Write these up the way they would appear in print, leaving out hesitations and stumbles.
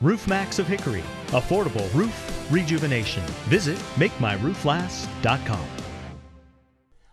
Roof Max of Hickory. Affordable roof rejuvenation. Visit MakeMyRoofLast.com.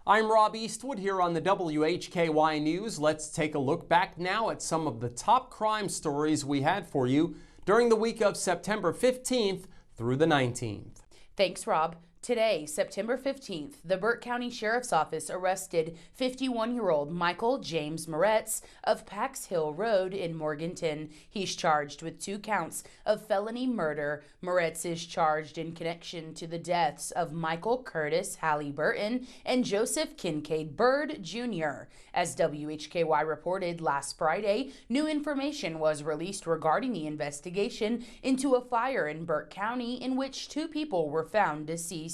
I'm Rob Eastwood here on the WHKY News. Let's take a look back now at some of the top crime stories we had for you during the week of September 15th through the 19th. Thanks, Rob. Today, September 15th, the Burke County Sheriff's Office arrested 51-year-old Michael James Moretz of Pax Hill Road in Morganton. He's charged with 2 counts of felony murder. Moretz is charged in connection to the deaths of Michael Curtis Halliburton and Joseph Kincaid Bird, Jr. As WHKY reported last Friday, new information was released regarding the investigation into a fire in Burke County in which 2 people were found deceased.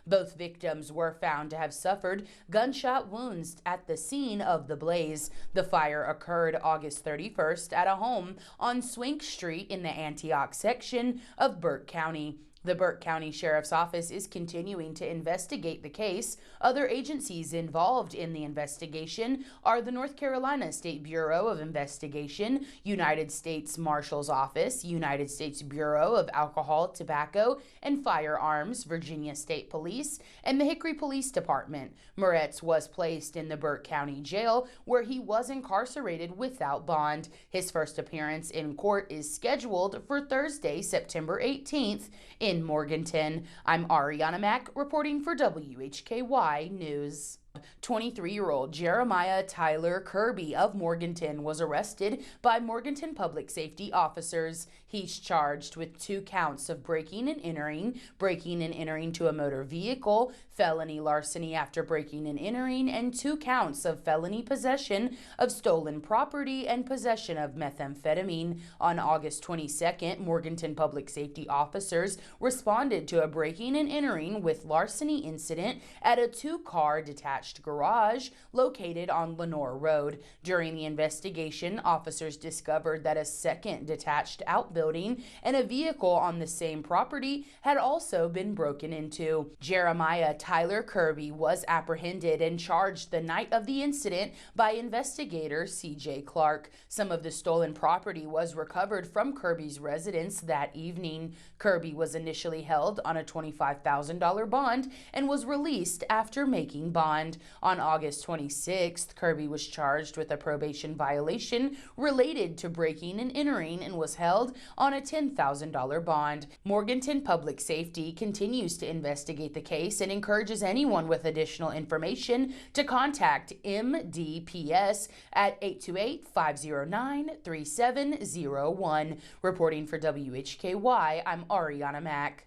Both victims were found to have suffered gunshot wounds at the scene of the blaze. The fire occurred August 31st at a home on Swink Street in the Antioch section of Burke County. The Burke County Sheriff's Office is continuing to investigate the case. Other agencies involved in the investigation are the North Carolina State Bureau of Investigation, United States Marshal's Office, United States Bureau of Alcohol, Tobacco, and Firearms, Virginia State Police, and the Hickory Police Department. Moretz was placed in the Burke County Jail, where he was incarcerated without bond. His first appearance in court is scheduled for Thursday, September 18th in Morganton. I'm Ariana Mack reporting for WHKY News. 23-year-old Jeremiah Tyler Kirby of Morganton was arrested by Morganton Public Safety officers. He's charged with 2 counts of breaking and entering to a motor vehicle, felony larceny after breaking and entering, and 2 counts of felony possession of stolen property and possession of methamphetamine. On August 22nd, Morganton Public Safety officers responded to a breaking and entering with larceny incident at a 2-car detached garage located on Lenore Road. During the investigation, officers discovered that a second detached outbuilding and a vehicle on the same property had also been broken into. Jeremiah Tyler Kirby was apprehended and charged the night of the incident by investigator C.J. Clark. Some of the stolen property was recovered from Kirby's residence that evening. Kirby was initially held on a $25,000 bond and was released after making bond. On August 26th, Kirby was charged with a probation violation related to breaking and entering and was held on a $10,000 bond. Morganton Public Safety continues to investigate the case and encourages anyone with additional information to contact MDPS at 828-509-3701. Reporting for WHKY, I'm Ariana Mack.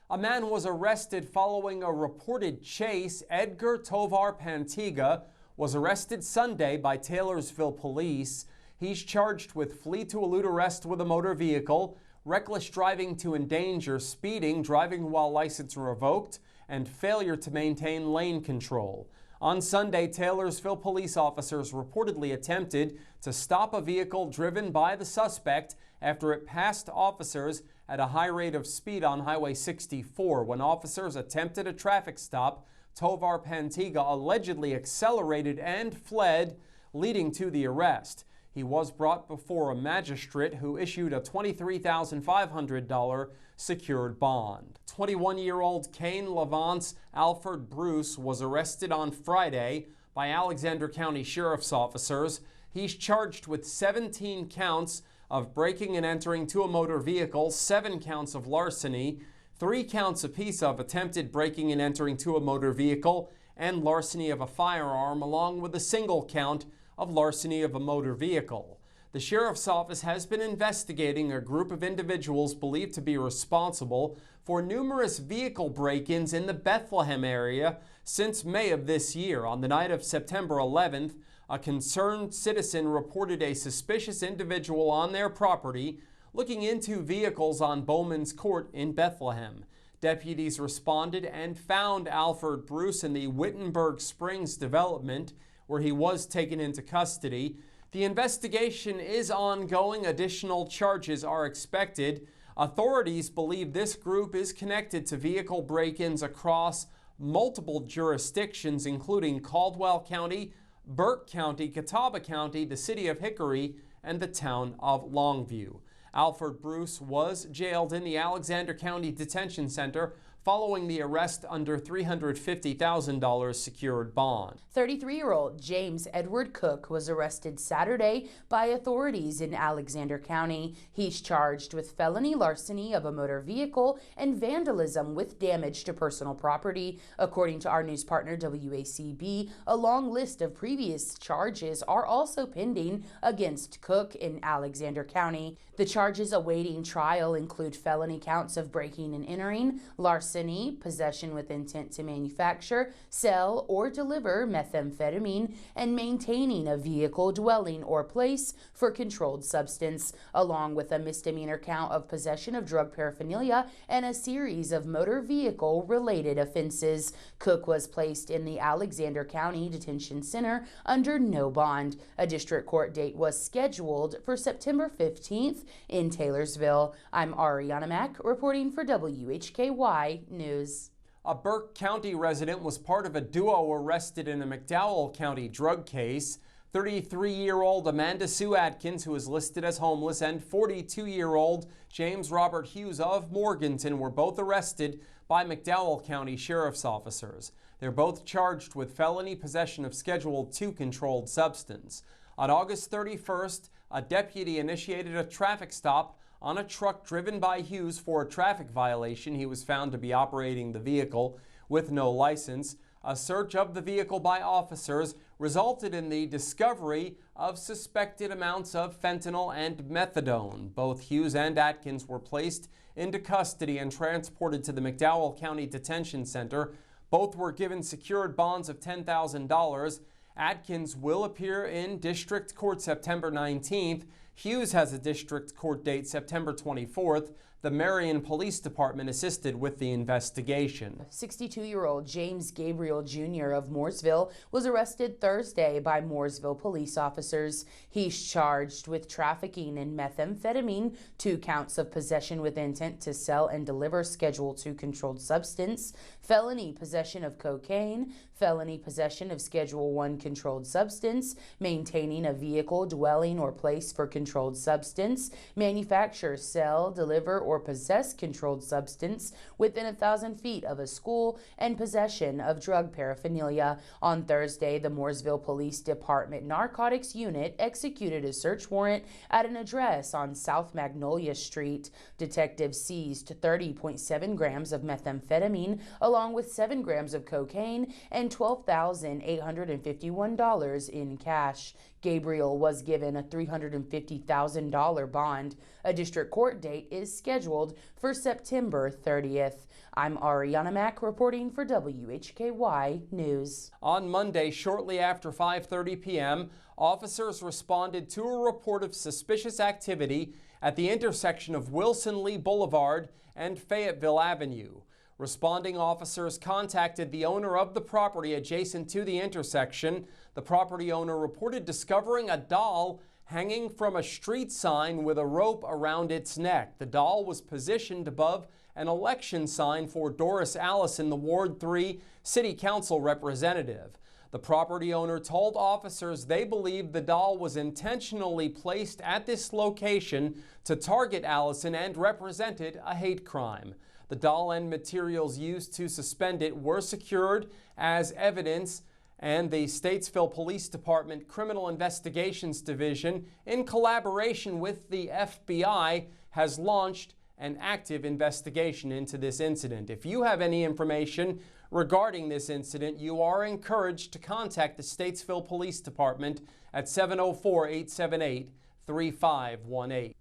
A man was arrested following a reported chase. Edgar Tovar Pantiga was arrested Sunday by Taylorsville police. He's charged with flee to elude arrest with a motor vehicle, reckless driving to endanger, speeding, driving while license revoked, and failure to maintain lane control. On Sunday, Taylorsville police officers reportedly attempted to stop a vehicle driven by the suspect after it passed officers at a high rate of speed on Highway 64. When officers attempted a traffic stop, Tovar Pantiga allegedly accelerated and fled, leading to the arrest. He was brought before a magistrate who issued a $23,500 secured bond. 21-year-old Kane Levance Alfred Bruce was arrested on Friday by Alexander County Sheriff's officers. He's charged with 17 counts of breaking and entering to a motor vehicle, 7 counts of larceny, 3 counts apiece of attempted breaking and entering to a motor vehicle, and larceny of a firearm, along with a single count of larceny of a motor vehicle. The Sheriff's Office has been investigating a group of individuals believed to be responsible for numerous vehicle break-ins in the Bethlehem area since May of this year. On the night of September 11th, a concerned citizen reported a suspicious individual on their property looking into vehicles on Bowman's Court in Bethlehem. Deputies responded and found Alfred Bruce in the Wittenberg Springs development, where he was taken into custody. The investigation is ongoing. Additional charges are expected. Authorities believe this group is connected to vehicle break-ins across multiple jurisdictions, including Caldwell County, Burke County, Catawba County, the city of Hickory, and the town of Longview. Alfred Bruce was jailed in the Alexander County Detention Center following the arrest under $350,000 secured bond. 33-year-old James Edward Cook was arrested Saturday by authorities in Alexander County. He's charged with felony larceny of a motor vehicle and vandalism with damage to personal property. According to our news partner WHKY, a long list of previous charges are also pending against Cook in Alexander County. The charges awaiting trial include felony counts of breaking and entering, larceny, possession with intent to manufacture, sell, or deliver methamphetamine, and maintaining a vehicle, dwelling, or place for controlled substance, along with a misdemeanor count of possession of drug paraphernalia and a series of motor vehicle-related offenses. Cook was placed in the Alexander County Detention Center under no bond. A district court date was scheduled for September 15th in Taylorsville. I'm Ariana Mack reporting for WHKY News. A Burke County resident was part of a duo arrested in a McDowell County drug case. 33-year-old Amanda Sue Atkins, who is listed as homeless, and 42-year-old James Robert Hughes of Morganton were both arrested by McDowell County Sheriff's officers. They're both charged with felony possession of Schedule II controlled substance. On August 31st, a deputy initiated a traffic stop on a truck driven by Hughes for a traffic violation. He was found to be operating the vehicle with no license. A search of the vehicle by officers resulted in the discovery of suspected amounts of fentanyl and methadone. Both Hughes and Atkins were placed into custody and transported to the McDowell County Detention Center. Both were given secured bonds of $10,000. Atkins will appear in district court September 19th. Hughes has a district court date September 24th. The Marion Police Department assisted with the investigation. 62-year-old James Gabriel Jr. of Mooresville was arrested Thursday by Mooresville police officers. He's charged with trafficking in methamphetamine, 2 counts of possession with intent to sell and deliver Schedule II controlled substance, felony possession of cocaine, felony possession of Schedule I controlled substance, maintaining a vehicle, dwelling, or place for controlled substance, manufacture, sell, deliver, or possess controlled substance within 1,000 feet of a school, and possession of drug paraphernalia. On Thursday, the Mooresville Police Department Narcotics Unit executed a search warrant at an address on South Magnolia Street. Detectives seized 30.7 grams of methamphetamine along with 7 grams of cocaine and $12,851 in cash. Gabriel was given a $350,000 bond. A district court date is scheduled for September 30th. I'm Ariana Mack reporting for WHKY News. On Monday, shortly after 5:30 p.m., officers responded to a report of suspicious activity at the intersection of Wilson Lee Boulevard and Fayetteville Avenue. Responding officers contacted the owner of the property adjacent to the intersection. The property owner reported discovering a doll hanging from a street sign with a rope around its neck. The doll was positioned above an election sign for Doris Allison, the Ward 3 City Council representative. The property owner told officers they believed the doll was intentionally placed at this location to target Allison and represented a hate crime. The doll and materials used to suspend it were secured as evidence, and the Statesville Police Department Criminal Investigations Division, in collaboration with the FBI, has launched an active investigation into this incident. If you have any information regarding this incident, you are encouraged to contact the Statesville Police Department at 704-878-3518.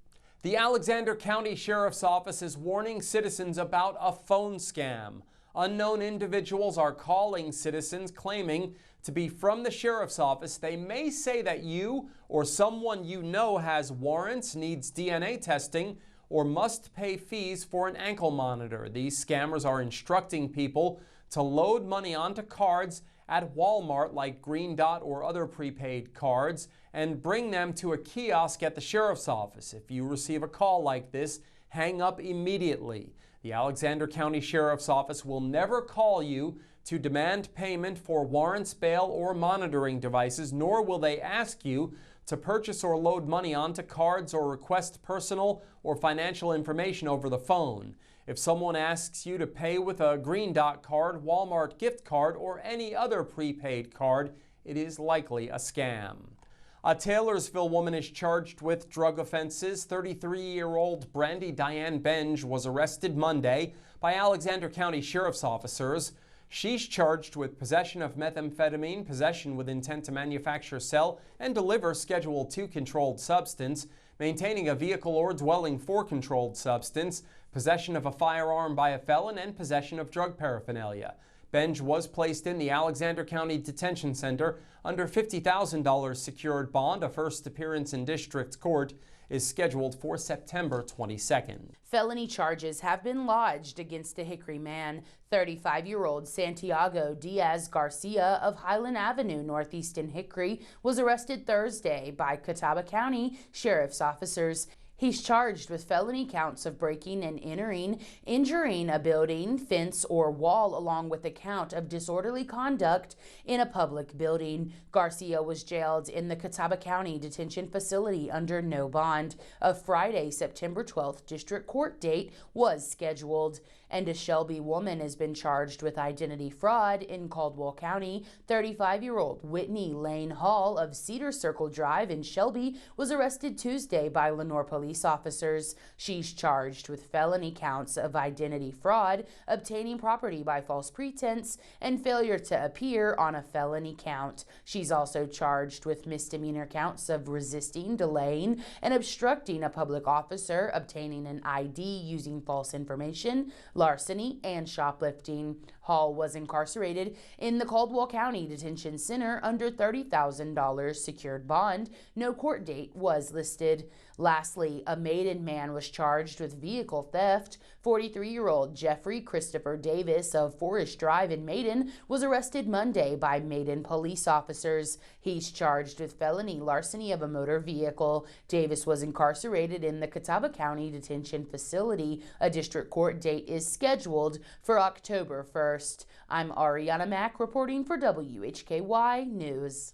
The Alexander County Sheriff's Office is warning citizens about a phone scam. Unknown individuals are calling citizens claiming to be from the Sheriff's Office. They may say that you or someone you know has warrants, needs DNA testing, or must pay fees for an ankle monitor. These scammers are instructing people to load money onto cards at Walmart like Green Dot or other prepaid cards and bring them to a kiosk at the Sheriff's Office. If you receive a call like this, hang up immediately. The Alexander County Sheriff's Office will never call you to demand payment for warrants, bail, or monitoring devices, nor will they ask you to purchase or load money onto cards or request personal or financial information over the phone. If someone asks you to pay with a Green Dot card, Walmart gift card, or any other prepaid card, it is likely a scam. A Taylorsville woman is charged with drug offenses. 33-year-old Brandy Diane Benge was arrested Monday by Alexander County Sheriff's officers. She's charged with possession of methamphetamine, possession with intent to manufacture, sell, and deliver Schedule II controlled substance, maintaining a vehicle or dwelling for controlled substance, possession of a firearm by a felon, and possession of drug paraphernalia. Benge was placed in the Alexander County Detention Center under $50,000 secured bond. A first appearance in district court is scheduled for September 22nd. Felony charges have been lodged against a Hickory man. 35-year-old Santiago Diaz Garcia of Highland Avenue, northeast in Hickory, was arrested Thursday by Catawba County Sheriff's officers. He's charged with felony counts of breaking and entering, injuring a building, fence, or wall, along with a count of disorderly conduct in a public building. Garcia was jailed in the Catawba County Detention Facility under no bond. A Friday, September 12th district court date was scheduled. And a Shelby woman has been charged with identity fraud in Caldwell County. 35-year-old Whitney Lane Hall of Cedar Circle Drive in Shelby was arrested Tuesday by Lenoir police officers. She's charged with felony counts of identity fraud, obtaining property by false pretense, and failure to appear on a felony count. She's also charged with misdemeanor counts of resisting, delaying, and obstructing a public officer, obtaining an ID using false information, larceny, and shoplifting. Hall was incarcerated in the Caldwell County Detention Center under $30,000 secured bond. No court date was listed. Lastly, a Maiden man was charged with vehicle theft. 43-year-old Jeffrey Christopher Davis of Forest Drive in Maiden was arrested Monday by Maiden police officers. He's charged with felony larceny of a motor vehicle. Davis was incarcerated in the Catawba County Detention Facility. A district court date is scheduled for October 1st. I'm Ariana Mack reporting for WHKY News.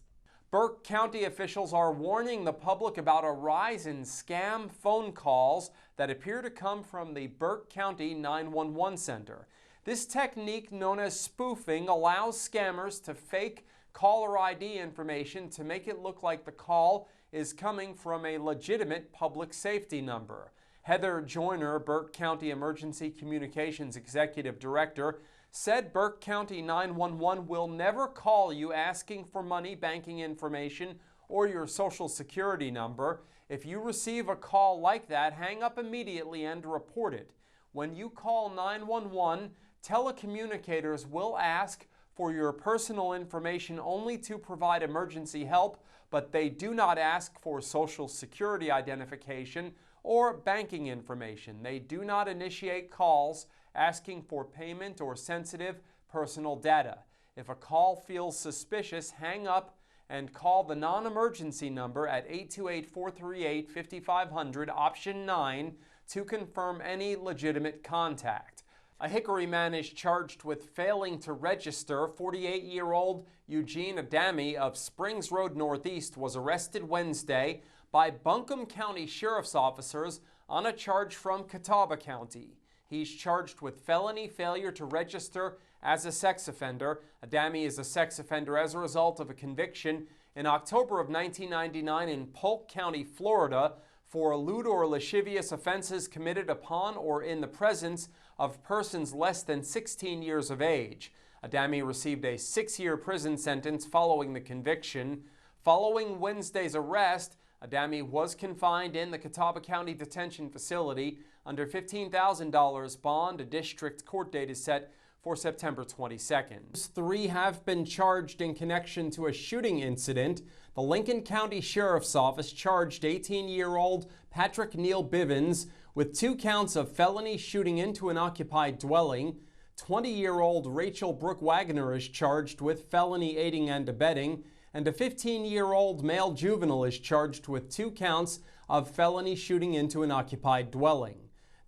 Burke County officials are warning the public about a rise in scam phone calls that appear to come from the Burke County 911 Center. This technique, known as spoofing, allows scammers to fake caller ID information to make it look like the call is coming from a legitimate public safety number. Heather Joyner, Burke County Emergency Communications Executive Director, said Burke County 911 will never call you asking for money, banking information, or your social security number. If you receive a call like that, hang up immediately and report it. When you call 911, telecommunicators will ask for your personal information only to provide emergency help, but they do not ask for social security identification or banking information. They do not initiate calls asking for payment or sensitive personal data. If a call feels suspicious, hang up and call the non-emergency number at 828-438-5500, option 9, to confirm any legitimate contact. A Hickory man is charged with failing to register. 48-year-old Eugene Adami of Springs Road Northeast was arrested Wednesday by Buncombe County Sheriff's officers on a charge from Catawba County. He's charged with felony failure to register as a sex offender. Adami is a sex offender as a result of a conviction in October of 1999 in Polk County, Florida, for lewd or lascivious offenses committed upon or in the presence of persons less than 16 years of age. Adami received a 6-year prison sentence following the conviction. Following Wednesday's arrest, Adami was confined in the Catawba County Detention Facility under $15,000 bond. A district court date is set for September 22nd. 3 have been charged in connection to a shooting incident. The Lincoln County Sheriff's Office charged 18-year-old Patrick Neal Bivens with 2 counts of felony shooting into an occupied dwelling. 20-year-old Rachel Brooke Wagner is charged with felony aiding and abetting, and a 15-year-old male juvenile is charged with 2 counts of felony shooting into an occupied dwelling.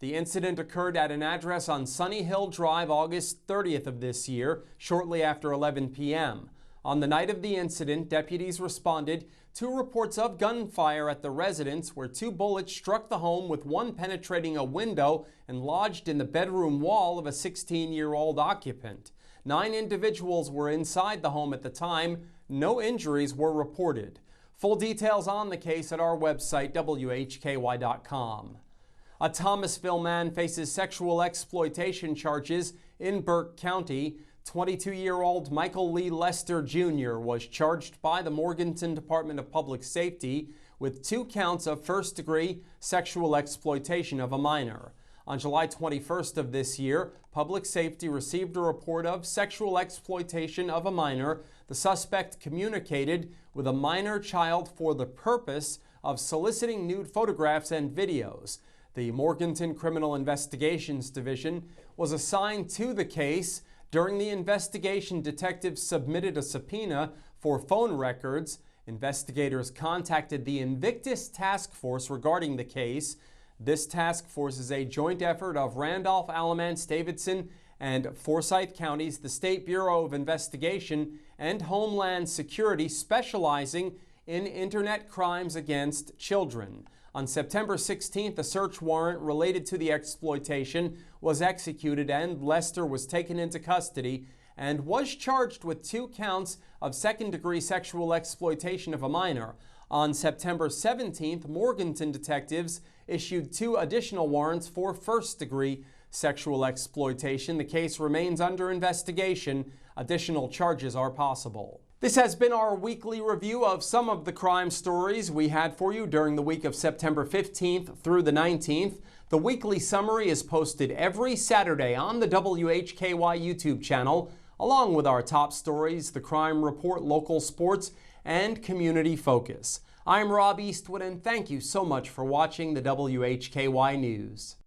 The incident occurred at an address on Sunny Hill Drive August 30th of this year, shortly after 11 p.m. On the night of the incident, deputies responded to reports of gunfire at the residence where 2 bullets struck the home, with one penetrating a window and lodged in the bedroom wall of a 16-year-old occupant. 9 individuals were inside the home at the time. No injuries were reported. Full details on the case at our website, WHKY.com. A Thomasville man faces sexual exploitation charges in Burke County. 22-year-old Michael Lee Lester Jr. was charged by the Morganton Department of Public Safety with 2 counts of first-degree sexual exploitation of a minor. On July 21st of this year, Public Safety received a report of sexual exploitation of a minor. The suspect communicated with a minor child for the purpose of soliciting nude photographs and videos. The Morganton Criminal Investigations Division was assigned to the case. During the investigation, detectives submitted a subpoena for phone records. Investigators contacted the Invictus Task Force regarding the case. This task force is a joint effort of Randolph, Alamance, Davidson, and Forsyth counties, the State Bureau of Investigation, and Homeland Security, specializing in internet crimes against children. On September 16th, a search warrant related to the exploitation was executed, and Lester was taken into custody and was charged with 2 counts of second-degree sexual exploitation of a minor. On September 17th, Morganton detectives issued 2 additional warrants for first-degree sexual exploitation. The case remains under investigation. Additional charges are possible. This has been our weekly review of some of the crime stories we had for you during the week of September 15th through the 19th. The weekly summary is posted every Saturday on the WHKY YouTube channel, along with our top stories, the crime report, local sports, and community focus. I'm Rob Eastwood, and thank you so much for watching the WHKY News.